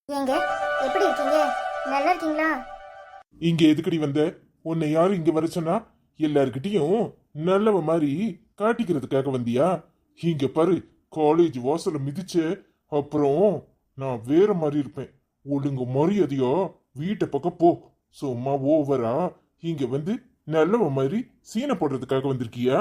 ஏங்க, எப்படி இருக்கீங்க? நல்லா இருக்கீங்களா? இங்க எதுக்கடி வந்த? உன்னை யாரு இங்க வர சொன்னா? எல்லார்கிட்டயும் நல்லவ மாதிரி காட்டிக்கிறதுக்காக வந்தியா? இங்க பாரு, காலேஜ் வாசல மிதிச்ச அப்புறம் நான் வேற மாதிரி இருப்பேன். ஒழுங்கு மரியாதையா வீட்டை பக்கம் போ. சும்மா ஓவரா இங்க வந்து நல்லவ மாதிரி சீனை போடுறதுக்காக வந்திருக்கியா?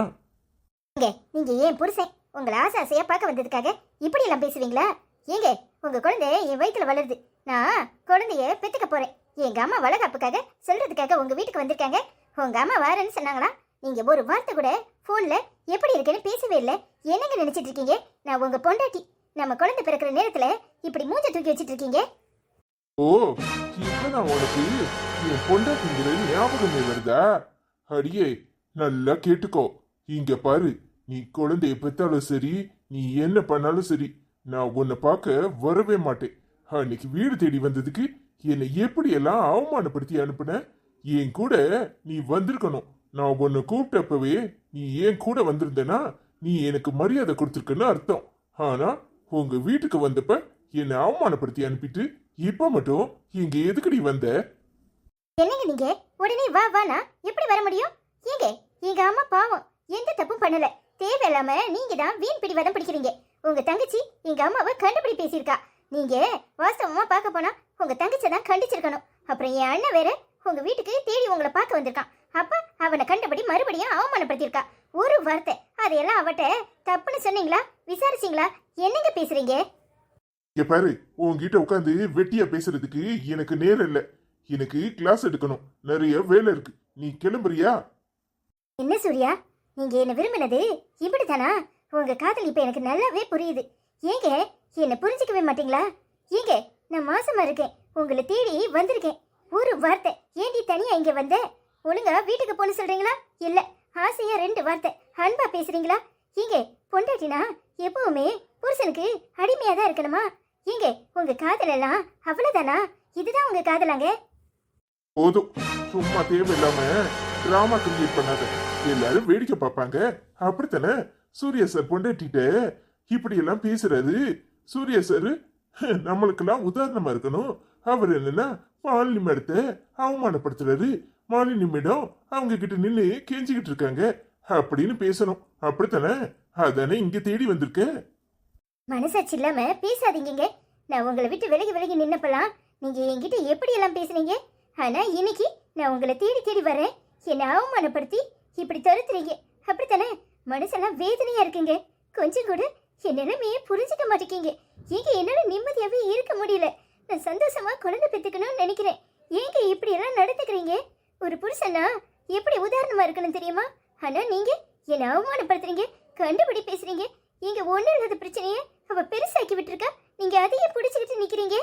ஏங்க, நீங்க ஏன் புருஷன் உங்களை ஆசையா பார்க்க வந்ததுக்காக இப்படி எல்லாம் பேசுவீங்களா? ஏங்க, உங்க குழந்தை என் வயித்துல வளருது. நான் குழந்தைய பெத்துக்க போறேன். எங்க அம்மா வளகாப்புக்காக சொல்றதுக்காக உங்க வீட்டுக்கு வந்திருக்காங்க. உங்க அம்மா வாரேன்னு சொன்னாங்களா? நீங்க ஒரு வார்த்தை கூட போன்ல எப்படி இருக்குன்னு பேசவே இல்லை. என்னங்க நினைச்சிட்டு இருக்கீங்க? நான் உங்க பொண்டாட்டி. நம்ம குழந்தை பிறக்கிற நேரத்துல இப்படி மூஞ்ச தூக்கி வச்சிட்டு இருக்கீங்க. ஓ, இப்ப நான் உனக்கு என் பொண்டாட்டிங்கிற ஞாபகமே வருதா? அடியே, நல்லா கேட்டுக்கோ. இங்க பாரு, நீ குழந்தைய பெத்தாலும் சரி, நீ என்ன பண்ணாலும் சரி, நான் உன்னை பார்க்க வரவே மாட்டேன். அன்னைக்கு வீடு தேடி வந்ததுக்கு என்னை எப்படியெல்லாம் அவமானப்படுத்தி அனுப்புன? என் கூட நீ வந்திருக்கணும். நான் உன்னை கூப்பிட்டப்பவே நீ என் கூட வந்திருந்தனா நீ எனக்கு மரியாதை கொடுத்துருக்கன்னு அர்த்தம். ஆனா உங்க வீட்டுக்கு வந்தப்ப என்னை அவமானப்படுத்தி அனுப்பிட்டு இப்ப மட்டும் இங்க எதுக்கடி வந்த? என்னங்க நீங்க உடனே வா வானா எப்படி வர முடியும்? ஏங்க, எங்க அம்மா பாவம் எந்த தப்பும் பண்ணல. தேவையில்லாம நீங்க தான் வீண் பிடிவாதம் பிடிக்கிறீங்க. உங்க தங்கச்சி எங்க அம்மாவை கண்டுபிடி பேசியிருக்கா. நீங்க வாஸ்தவமா பார்க்க போனா உங்க தங்கச்சி தான் கண்டிச்சிருக்கணும். அப்புறம் என் அண்ணன் வேற உங்க வீட்டுக்கு தேடி உங்களை பார்க்க வந்திருக்கான். அப்ப அவனை கண்டபடி மறுபடியும் அவமானப்படுத்தியிருக்கா. ஒரு வார்த்தை அதையெல்லாம் அவட்ட தப்புன்னு சொன்னீங்களா? விசாரிச்சீங்களா? என்னங்க பேசுறீங்க? இங்க பாரு, உன்கிட்ட உட்காந்து வெட்டியா பேசுறதுக்கு எனக்கு நேரம் இல்ல. எனக்கு கிளாஸ் எடுக்கணும், நிறைய வேலை இருக்கு. நீ கிளம்புறியா? என்ன சூர்யா, நீங்க என்ன விரும்பினது இப்படித்தானா? உங்க காதல் இப்ப எனக்கு நல்லாவே புரியுது. ஏங்க, என்ன புரிஞ்சுக்கவே மாட்டீங்களா? ஏங்க, நான் மாசமா இருக்கேன், உங்களை தேடி வந்திருக்கேன். ஒரு வார்த்தை ஏண்டி தனியா இங்க வந்த? ஒழுங்கா வீட்டுக்கு போன சொல்றீங்களா? இல்ல ஆசையா ரெண்டு வார்த்தை அன்பா பேசுறீங்களா? ஏங்க, பொண்டாட்டினா எப்பவுமே புருஷனுக்கு அடிமையா தான் இருக்கணுமா? ஏங்க, உங்க காதல் எல்லாம் அவ்வளவுதானா? இதுதான் உங்க காதலாங்க? போதும், சும்மா தேவையில்லாம டிராமா கிரியேட் பண்ணாத. எல்லாரும் வேடிக்கை பார்ப்பாங்க, அப்படித்தானே? சூர்யா சார் பொண்டாட்டிட்ட இப்படி எல்லாம் பேசுறாரு. சூர்யா சார் நம்மளுக்கெல்லாம் உதாரணமா இருக்கணும். அவர் என்னன்னா மாலினி மேடத்தை அவமானப்படுத்துறாரு. மாலினி மேடம் அவங்க கிட்ட நின்று கெஞ்சிக்கிட்டு இருக்காங்க அப்படின்னு பேசணும், அப்படித்தானே? அதானே இங்க தேடி வந்திருக்க. மனசாட்சி இல்லாம பேசாதீங்க. நான் உங்களை விட்டு விலகி விலகி நின்னப்பலாம் நீங்க என்கிட்ட எப்படி எல்லாம் பேசுனீங்க. ஆனா இன்னைக்கு நான் உங்களை தேடி தேடி வரேன். என்னை அவமானப்படுத்தி இப்படி தருத்துறீங்க, அப்படித்தானே? மனசெல்லாம் வேதனையா இருக்குங்க. கொஞ்சம் கூட என் நிலைமையே புரிஞ்சுக்க மாட்டேங்க. ஏங்க, என்னால நிம்மதியாவே இருக்க முடியல. நான் சந்தோஷமா குழந்தை பெத்துக்கணும்னு நினைக்கிறேன். ஏங்க இப்படி எல்லாம் நடந்துக்கிறீங்க? ஒரு புருஷனா எப்படி உதாரணமா இருக்கணும் தெரியுமா? ஆனா நீங்க என்னை அவமானப்படுத்துறீங்க, கண்டுபிடி பேசுறீங்க. இங்க ஒண்ணு இல்லாத பிரச்சனைய அவ பெருசாக்கி விட்டுருக்கா. நீங்க அதையே பிடிச்சுக்கிட்டு நிக்கிறீங்க.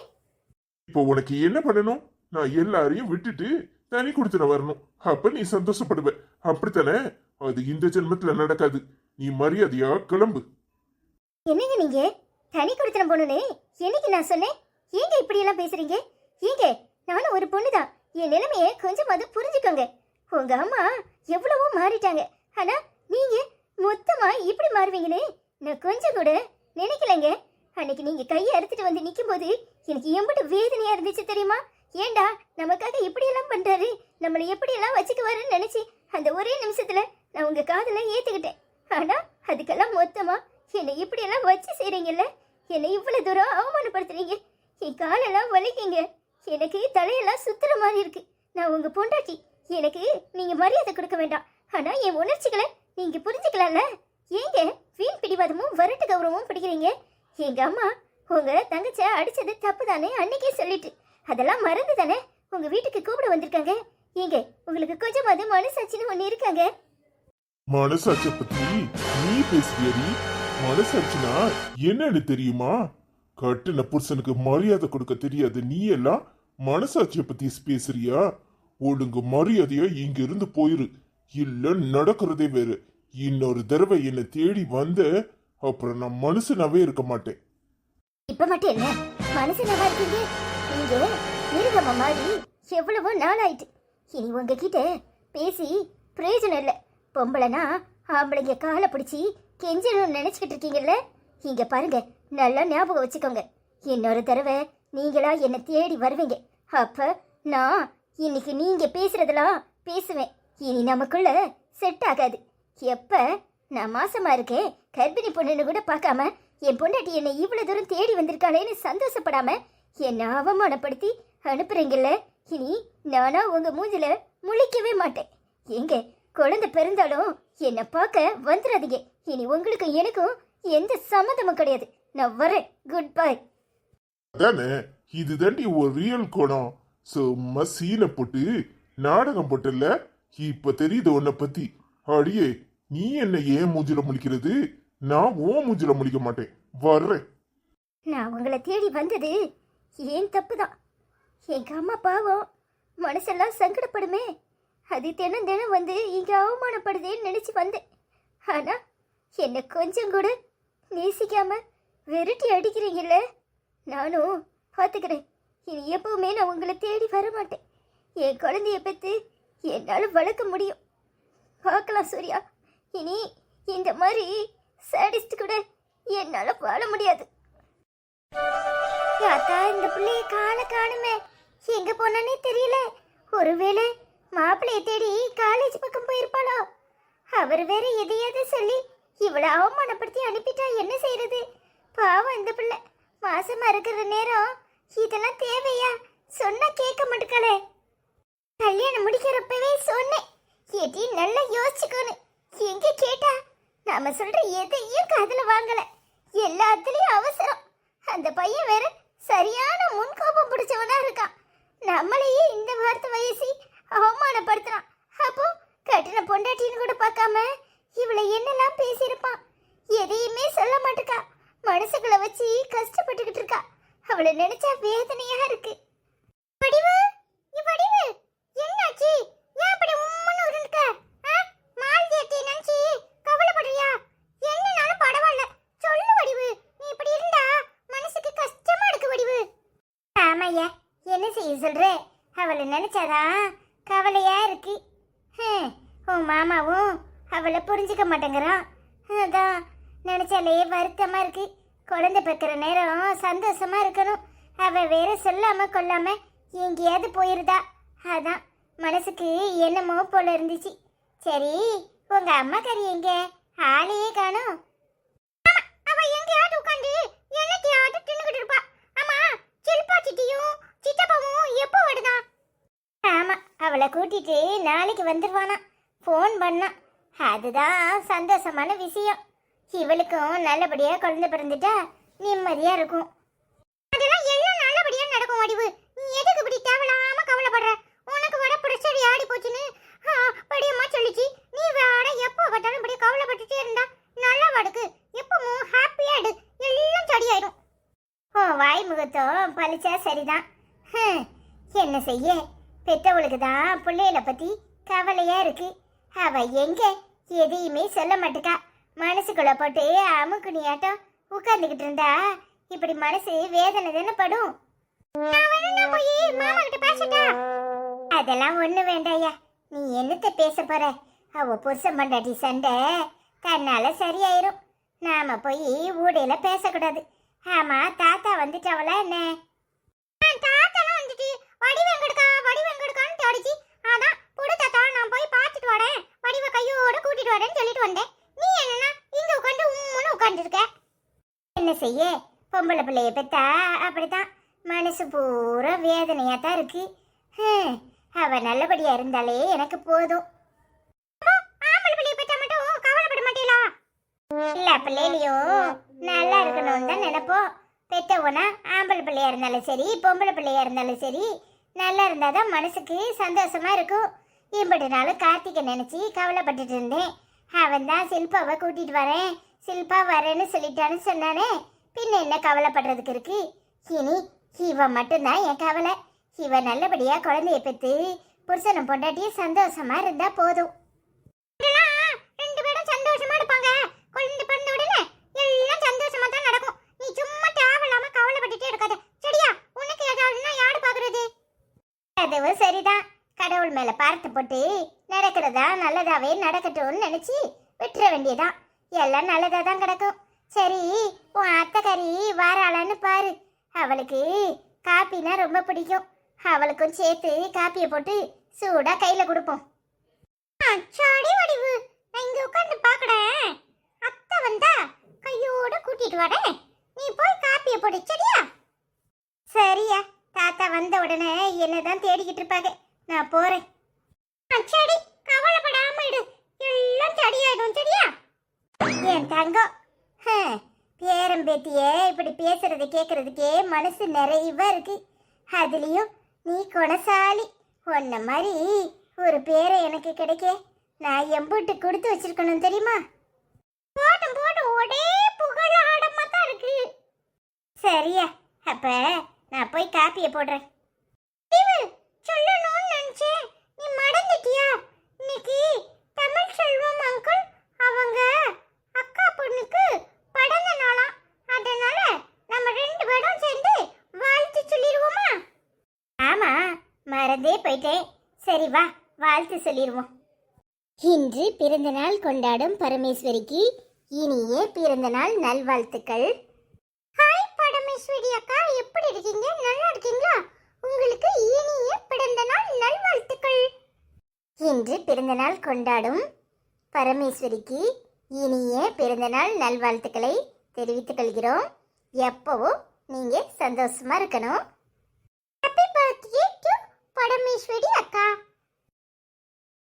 இப்போ உனக்கு என்ன பண்ணணும்? நான் எல்லாரையும் விட்டுட்டு தனி கொடுத்துட வரணும். அப்ப நீ சந்தோஷப்படுவ, அப்படித்தானே? அது இந்த ஜென்மத்துல நடக்காது. நீ மரியாதையா கிளம்பு. என்னங்க நீங்க தனி கொடுத்தன போனே என்னைக்கு நான் சொன்னேன்? ஏங்க இப்படி எல்லாம் பேசுறீங்க? ஏங்க, நானும் ஒரு பொண்ணுதான். என் நிலைமைய கொஞ்சமாவது புரிஞ்சுக்கோங்க. உங்க அம்மா எவ்வளவோ மாறிட்டாங்க. ஆனா நீங்க மொத்தமா இப்படி மாறுவீங்கன்னு நான் கொஞ்சம் கூட நினைக்கலைங்க. அன்னைக்கு நீங்க கையை அறுத்துட்டு வந்து நிக்கும் போது எனக்கு எம்பிட்டு வேதனையா இருந்துச்சு தெரியுமா? ஏண்டா நமக்காக இப்படி எல்லாம் பண்றாரு, நம்மளை எப்படி எல்லாம் வச்சுக்குவாருன்னு நினைச்சு அந்த ஒரே நிமிஷத்துல நான் உங்க காதல ஏத்துக்கிட்டேன். ஆனா அதுக்கெல்லாம் மொத்தமா என்னை இப்படி எல்லாம் வச்சு செய்றீங்கல்ல. என்னை இவ்வளவு தூரம் அவமானப்படுத்துறீங்க. என் காலெல்லாம் வலிக்குங்க. எனக்கு தலையெல்லாம் சுத்துற மாதிரி இருக்கு. நான் உங்க பொண்டாட்டி, எனக்கு நீங்க மரியாதை கொடுக்க வேண்டாம். ஆனா என் உணர்ச்சிகளை நீங்க புரிஞ்சுக்கலாம்ல. ஏங்க வீண் பிடிவாதமும் வரட்டு கௌரவமும் பிடிக்கிறீங்க? எங்க அம்மா உங்க தங்கச்ச அடிச்சது தப்பு தானே அன்னைக்கே சொல்லிட்டு அதெல்லாம் மறந்து தானே உங்க வீட்டுக்கு கூப்பிட வந்திருக்காங்க. ஏங்க, உங்களுக்கு கொஞ்சமாவது மனசாட்சின்னு ஒண்ணு இருக்காங்க? மனசாட்சிய பத்தி நீ பேசுறியடி? மனசாட்சினா என்னன்னு தெரியுமா? கட்டுன புருஷனுக்கு மரியாதை கொடுக்க தெரியாது நீ எல்லாம் மனசாட்சிய பத்தி பேசுறியா? ஒழுங்கு மரியாதையா இங்க இருந்து போயிரு, இல்ல நடக்கிறதே வேறு. இன்னொரு தடவை என்னை தேடி வந்த அப்புறம் நான் மனுஷனாவே இருக்க மாட்டேன். இப்ப மட்டும் என்ன மனசுலவா இருக்கீங்க? நீங்க மிருகமா மாதிரி எவ்வளவோ நாள் ஆயிட்டு. இனி உங்ககிட்ட பேசி பிரயோஜனம் இல்லை. பொம்பளைனா ஆம்பளைங்க காலை பிடிச்சி கெஞ்சணும்னு நினைச்சுக்கிட்டு இருக்கீங்கல்ல. இங்க பாருங்க, நல்லா ஞாபகம் வச்சுக்கோங்க. இன்னொரு தடவை நீங்களா என்னை தேடி வருவீங்க. அப்ப நான் இன்னைக்கு நீங்க பேசுறதெல்லாம் பேசுவேன். இனி நமக்குள்ள செட் ஆகாது. எப்ப நான் மாசமா இருக்கேன், கர்ப்பிணி பொண்ணுன்னு கூட பார்க்காம என் பொண்டாட்டி என்னை இவ்வளவு தூரம் தேடி வந்திருக்காளேன்னு சந்தோஷப்படாம என்னை அவமானப்படுத்தி அனுப்புறீங்கல்ல, இனி நானா உங்க மூஞ்சில முழிக்கவே மாட்டேன். எங்க குழந்தை பிறந்தாலும் என்னை பார்க்க வந்துடாதீங்க. இனி உங்களுக்கும் எனக்கும் எந்த சம்மந்தமும் கிடையாது. நான் வரேன். Good bye. அதானே, இதுதாண்டி ஒரு ரியல் குணம். சும்மா சீனை போட்டு நாடகம் போட்டல. இப்ப தெரியுது உன்னை பத்தி. அடியே, நீ என்ன ஏன் மூஞ்சில முழிக்கிறது? நான் ஓ மூஞ்சில முழிக்க மாட்டேன். வர்றேன். நான் உங்களை தேடி வந்தது ஏன் தப்பு தான். எங்க அம்மா பாவம் மனசெல்லாம் சங்கடப்படுமே, அது தினம் தினம் வந்து இங்க அவமானப்படுதேன்னு நினைச்சு வந்தேன். ஆனா என்னை கொஞ்சம் கூட நேசிக்காம விரட்டி அடிக்கிறீங்கல்ல, நானும் பார்த்துக்கிறேன். இனி எப்பவுமே நான் உங்களை தேடி வர மாட்டேன். என் குழந்தைய பெற்று என்னால் வளர்க்க முடியும். பார்க்கலாம் சூர்யா, இனி இந்த மாதிரி சாடிஸ்ட் கூட என்னால் வாழ முடியாது. யாத்தா, இந்த பிள்ளைய காணுமே, எங்க போனானே தெரியல. ஒருவேளை மாப்பிள்ளைய தேடி காலேஜ் பக்கம் போயிருப்பாளோ? அவர் வேற எதையாவது சொல்லி இவளை அவமானப்படுத்தி அனுப்பிட்டா என்ன செய்யறது? பாவம் இந்த பிள்ளை மாசமா இருக்கிற நேரம் இதெல்லாம் தேவையா? சொன்னா கேட்க மாட்டேங்களே. கல்யாணம் முடிக்கிறப்பவே சொன்னேன், எடி நல்லா யோசிச்சுக்கணும். எங்க கேட்டா நாம சொல்ற எதையும் காதுல வாங்கல. எல்லாத்துலயும் அவசரம். அந்த பையன் வேற சரியான முன்கோபம் பிடிச்சவனா இருக்கான். நம்மளையே இந்த வார்த்தை வயசி அவமானப்படுத்துறான். அப்போ கட்டின பொண்டாட்டின்னு கூட பார்க்காம இவளை என்னெல்லாம் பேசியிருப்பான். எதையுமே சொல்ல மாட்டேக்கா. மனசுக்குள்ள வச்சு கஷ்டப்பட்டுக்கிட்டு இருக்கா. அவளை நினைச்சா வேதனையா இருக்கு. வடிவு, வடிவு, என்னாச்சு? ஏன் இப்படி உம்முன்னு இருக்க? மால்தியத்தை நினைச்சு கவலைப்படுறியா? என்னனாலும் பரவாயில்ல, சொல்லு வடிவு. நீ இப்படி இருந்தா மனசுக்கு கஷ்டமா இருக்கு வடிவு. ஆமாய்யா, என்ன செய்ய சொல்ற? அவளை நினைச்சாதான் கவலையா இருக்கு. உன் மாமாவும் அவளை புரிஞ்சுக்க மாட்டேங்கிறான். அதான் நினைச்சாலே வருத்தமா இருக்கு. குழந்தை பெக்கிற நேரம் சந்தோஷமா இருக்கணும். அவ வேற சொல்லாம கொள்ளாம எங்கேயாவது போயிருதா. அதான் மனசுக்கு என்னமோ போல இருந்துச்சு. சரி, உங்க அம்மா கறி எங்க? ஆளையே காணோம். அவ எங்கேயாவது உட்காந்து என்னத்தையாவது தின்னுகிட்டு இருப்பா. ஆமா, சில்பா சிட்டியும் சித்தப்பாவும் எப்போ வருதா? ஆமா, அவளை கூட்டிட்டு நாளைக்கு வந்துருவானா. ஃபோன் பண்ணா. அதுதான் சந்தோஷமான விஷயம். இவளுக்கும் நல்லபடியா குழந்தை பிறந்துட்டா நிம்மதியா இருக்கும். அதெல்லாம் எல்லாம் நல்லபடியா நடக்கும் வடிவு. நீ எதுக்கு இப்படி தேவையில்லாம கவலைப்படுற? உனக்கு வர பிரச்சனை ஆடி போச்சுன்னு படியம்மா சொல்லிச்சு. நீ வேற எப்போ பார்த்தாலும் இப்படி கவலைப்பட்டுட்டே இருந்தா நல்லா வடுக்கு. எப்பவும் ஹாப்பியா இடு, எல்லாம் சரியாயிடும். வாய் முகத்தம் பழிச்சா சரிதான். என்ன செய்ய, பெத்தவளுக்கு தான் பிள்ளைகளை பத்தி கவலையா இருக்கு. அவ எங்க எதையுமே சொல்ல மாட்டுக்கா. மனசுக்குள்ள போட்டு அமுக்குனியாட்டம் உட்கார்ந்துகிட்டு இருந்தா இப்படி மனசு வேதனை தானே படும். அதெல்லாம் ஒண்ணு வேண்டாயா. நீ என்னத்த பேச போற? அவ புருஷன் பண்டாட்டி சண்டை தன்னால சரியாயிரும். நாம போய் ஊடையில பேசக்கூடாது. ஆமா, தாத்தா வந்துட்டவளா என்ன? தாத்தாலாம் வந்துட்டு வடிவெங்கடுக்கான்னு தேடிச்சு. அதான் புடு தாத்தா, நான் போய் பார்த்துட்டு வரேன், வடிவ கையோட கூட்டிட்டு வரேன்னு சொல்லிட்டு வந்தேன். நீ என்னன்னா இங்க உட்காந்து உம்முன்னு உட்காந்துருக்க. என்ன செய்ய, பொம்பளை பிள்ளைய பெத்தா அப்படித்தான். மனசு பூரா வேதனையா தான் இருக்கு. அவ நல்லபடியா இருந்தாலே எனக்கு போதும். ஆம்பளை பிள்ளைய பெத்தா மட்டும் கவலைப்பட மாட்டீங்களா? இல்ல, பிள்ளையிலையும் நல்லா இருக்கணும்னு தான் நினைப்போம். பெத்தவனா ஆம்பளை பிள்ளையா இருந்தாலும் சரி, பொம்பளை பிள்ளையா இருந்தாலும் சரி, நல்லா இருந்தாதான் மனசுக்கு சந்தோஷமா இருக்கும். இப்படி நாளும் கார்த்திகை நினைச்சு கவலைப்பட்டுட்டு இருந்தேன். அவன் தான் சில்பாவை கூட்டிட்டு வரேன், சில்பா வரேன்னு சொல்லிட்டான்னு சொன்னானே. பின்ன என்ன கவலைப்படுறதுக்கு இருக்கு? இனி இவன் மட்டும்தான் என் கவலை. இவன் நல்லபடியா குழந்தைய பெற்று புருஷனும் பொண்டாட்டியும் சந்தோஷமா இருந்தா போதும். ரெண்டு பேரும் சந்தோஷமா இருப்பாங்க. குழந்தை பிறந்த உடனே எல்லாம் சந்தோஷமா தான் நடக்கும். நீ சும்மா தேவையில்லாம கவலைப்பட்டுட்டே இருக்காத, சரியா? உனக்கு ஏதாவதுன்னா யாரு பாக்குறது? அதுவும் சரிதான். கடவுள் மேல பார்த்து போட்டு நடக்கிறதா நல்லதாவே நடக்கட்டும்னு நினைச்சு விட்டுற வேண்டியதான். எல்லாம் நல்லதா தான் கிடக்கும். சரி, உன் அத்தைக்காரி வாராளான்னு பாரு. அவளுக்கு காப்பினா ரொம்ப பிடிக்கும். அவளுக்கும் சேர்த்து காப்பியை போட்டு சூடா கையில கொடுப்போம். சாடி வடிவு, நான் இங்க உட்கார்ந்து பாக்குறேன். அத்தை வந்தா கையோட கூட்டிட்டு வரேன். நீ போய் காப்பியை போடு, சரியா? சரியா. தாத்தா வந்த உடனே என்னதான் தேடிக்கிட்டு இருப்பாங்க. நான் போறேன். சரி, கவலைப்படாம இடு, எல்லாம் சரியாயிடும், சரியா? என் தங்கம், பேரம் பேத்தியே இப்படி பேசுறது கேட்கறதுக்கே மனசு நிறைவா இருக்கு. அதுலயும் நீ குணசாலி. உன்ன மாதிரி ஒரு பேரை எனக்கு கிடைக்க நான் எம்பூட்டு கொடுத்து வச்சிருக்கணும், தெரியுமா? போட்டும் போட்டும், ஒரே புகழ ஆடமா தான் இருக்கு. சரியா, அப்ப நான் போய் காப்பியை போடுறேன். சொல்லணும்னு நினைச்சேன், நீ மறந்துட்டியா? இன்னைக்கு தமிழ் செல்வம் அங்கிள் அவங்க அக்கா பொண்ணுக்கு படந்த நாளாம். அதனால நம்ம 2 பேரும் சேர்ந்து வாழ்த்து சொல்லிடுவோமா? ஆமா, மறந்தே போயிட்டேன். சரி வா, வாழ்த்து சொல்லிடுவோம். இன்று பிறந்த நாள் கொண்டாடும் பரமேஸ்வரிக்கு இனிய பிறந்த நாள் நல்வாழ்த்துக்கள். ஹாய் பரமேஸ்வரி அக்கா, எப்படி இருக்கீங்க? நல்லா இருக்கீங்களா? உங்களுக்கு இனிய பிறந்த நாள் நல்வாழ்த்துக்கள். இன்று பிறந்த நாள் கொண்டாடும் பரமேஸ்வரிக்கு இனிய பிறந்த நாள் நல்வாழ்த்துக்களை தெரிவித்துக் கொள்கிறோம். எப்பவும் நீங்க சந்தோஷமா இருக்கணும். ஹாப்பி பர்த்டே டு பரமேஸ்வரி அக்கா.